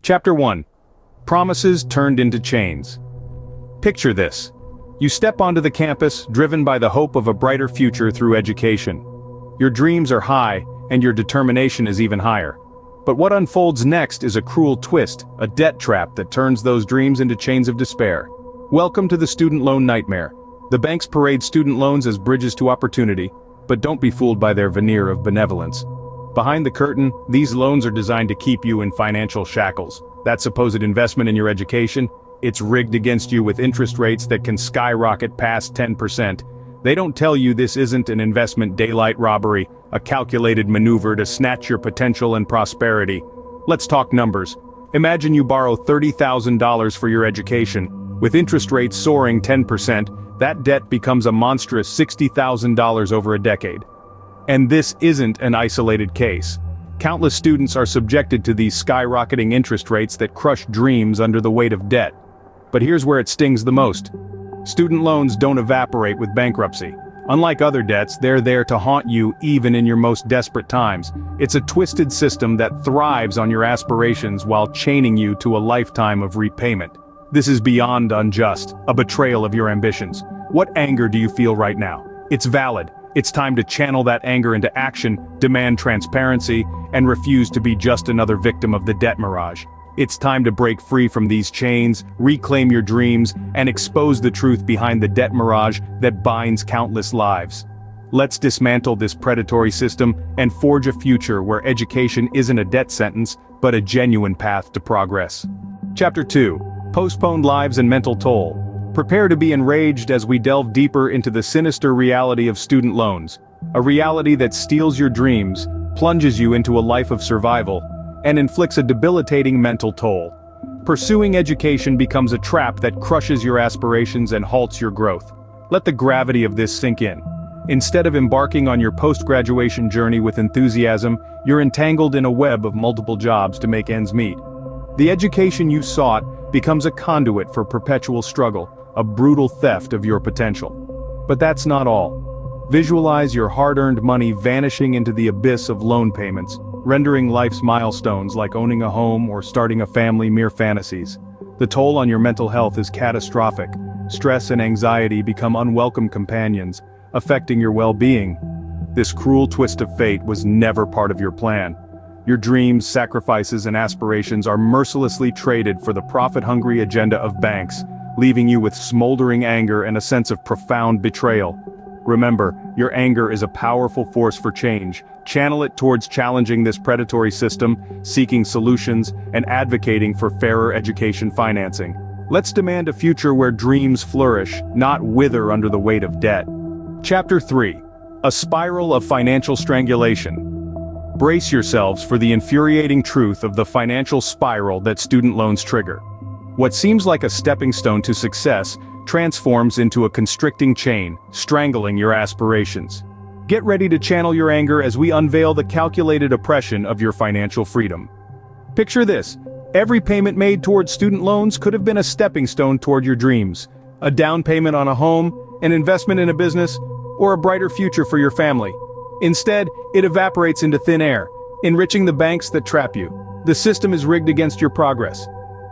Chapter 1. Promises Turned into Chains. Picture this. You step onto the campus, driven by the hope of a brighter future through education. Your dreams are high, and your determination is even higher. But what unfolds next is a cruel twist, a debt trap that turns those dreams into chains of despair. Welcome to the student loan nightmare. The banks parade student loans as bridges to opportunity, but don't be fooled by their veneer of benevolence. Behind the curtain, these loans are designed to keep you in financial shackles. That supposed investment in your education, it's rigged against you with interest rates that can skyrocket past 10%. They don't tell you this isn't an investment daylight robbery, a calculated maneuver to snatch your potential and prosperity. Let's talk numbers. Imagine you borrow $30,000 for your education. With interest rates soaring 10%, that debt becomes a monstrous $60,000 over a decade. And this isn't an isolated case. Countless students are subjected to these skyrocketing interest rates that crush dreams under the weight of debt. But here's where it stings the most. Student loans don't evaporate with bankruptcy. Unlike other debts, they're there to haunt you even in your most desperate times. It's a twisted system that thrives on your aspirations while chaining you to a lifetime of repayment. This is beyond unjust, a betrayal of your ambitions. What anger do you feel right now? It's valid. It's time to channel that anger into action, demand transparency, and refuse to be just another victim of the debt mirage. It's time to break free from these chains, reclaim your dreams, and expose the truth behind the debt mirage that binds countless lives. Let's dismantle this predatory system and forge a future where education isn't a debt sentence, but a genuine path to progress. Chapter 2. Postponed Lives and Mental Toll. Prepare to be enraged as we delve deeper into the sinister reality of student loans. A reality that steals your dreams, plunges you into a life of survival, and inflicts a debilitating mental toll. Pursuing education becomes a trap that crushes your aspirations and halts your growth. Let the gravity of this sink in. Instead of embarking on your post-graduation journey with enthusiasm, you're entangled in a web of multiple jobs to make ends meet. The education you sought becomes a conduit for perpetual struggle, a brutal theft of your potential. But that's not all. Visualize your hard-earned money vanishing into the abyss of loan payments, rendering life's milestones like owning a home or starting a family mere fantasies. The toll on your mental health is catastrophic. Stress and anxiety become unwelcome companions, affecting your well-being. This cruel twist of fate was never part of your plan. Your dreams, sacrifices, and aspirations are mercilessly traded for the profit-hungry agenda of banks, leaving you with smoldering anger and a sense of profound betrayal. Remember, your anger is a powerful force for change. Channel it towards challenging this predatory system, seeking solutions, and advocating for fairer education financing. Let's demand a future where dreams flourish, not wither under the weight of debt. Chapter 3. A Spiral of Financial Strangulation. Brace yourselves for the infuriating truth of the financial spiral that student loans trigger. What seems like a stepping stone to success transforms into a constricting chain, strangling your aspirations. Get ready to channel your anger as we unveil the calculated oppression of your financial freedom. Picture this. Every payment made towards student loans could have been a stepping stone toward your dreams. A down payment on a home, an investment in a business, or a brighter future for your family. Instead, it evaporates into thin air, enriching the banks that trap you. The system is rigged against your progress.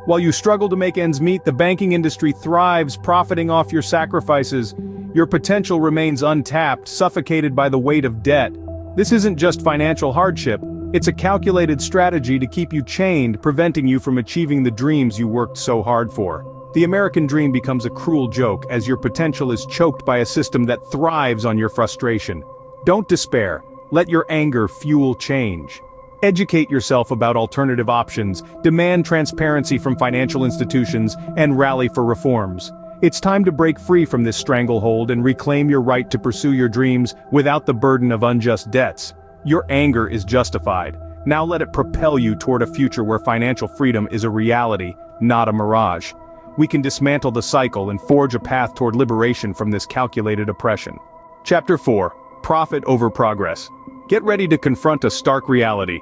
While you struggle to make ends meet, the banking industry thrives, profiting off your sacrifices. Your potential remains untapped, suffocated by the weight of debt. This isn't just financial hardship, it's a calculated strategy to keep you chained, preventing you from achieving the dreams you worked so hard for. The American dream becomes a cruel joke as your potential is choked by a system that thrives on your frustration. Don't despair, let your anger fuel change. Educate yourself about alternative options, demand transparency from financial institutions, and rally for reforms. It's time to break free from this stranglehold and reclaim your right to pursue your dreams without the burden of unjust debts. Your anger is justified. Now let it propel you toward a future where financial freedom is a reality, not a mirage. We can dismantle the cycle and forge a path toward liberation from this calculated oppression. Chapter 4. Profit over Progress. Get ready to confront a stark reality.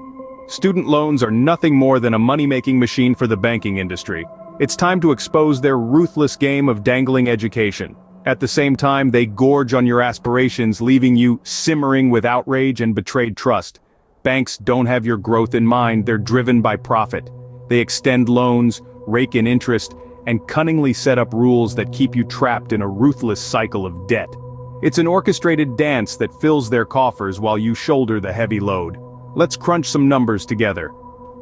Student loans are nothing more than a money-making machine for the banking industry. It's time to expose their ruthless game of dangling education. At the same time, they gorge on your aspirations, leaving you simmering with outrage and betrayed trust. Banks don't have your growth in mind, they're driven by profit. They extend loans, rake in interest, and cunningly set up rules that keep you trapped in a ruthless cycle of debt. It's an orchestrated dance that fills their coffers while you shoulder the heavy load. Let's crunch some numbers together.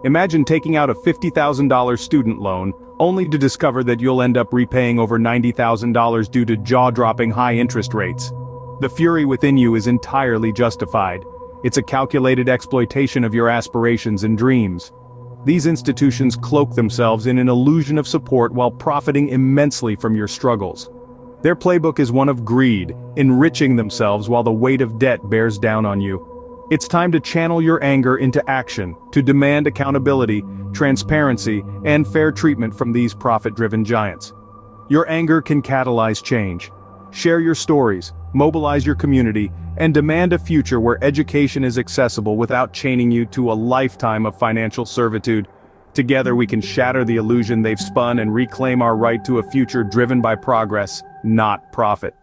Imagine taking out a $50,000 student loan, only to discover that you'll end up repaying over $90,000 due to jaw-dropping high interest rates. The fury within you is entirely justified. It's a calculated exploitation of your aspirations and dreams. These institutions cloak themselves in an illusion of support while profiting immensely from your struggles. Their playbook is one of greed, enriching themselves while the weight of debt bears down on you. It's time to channel your anger into action, to demand accountability, transparency, and fair treatment from these profit-driven giants. Your anger can catalyze change. Share your stories, mobilize your community, and demand a future where education is accessible without chaining you to a lifetime of financial servitude. Together we can shatter the illusion they've spun and reclaim our right to a future driven by progress, not profit.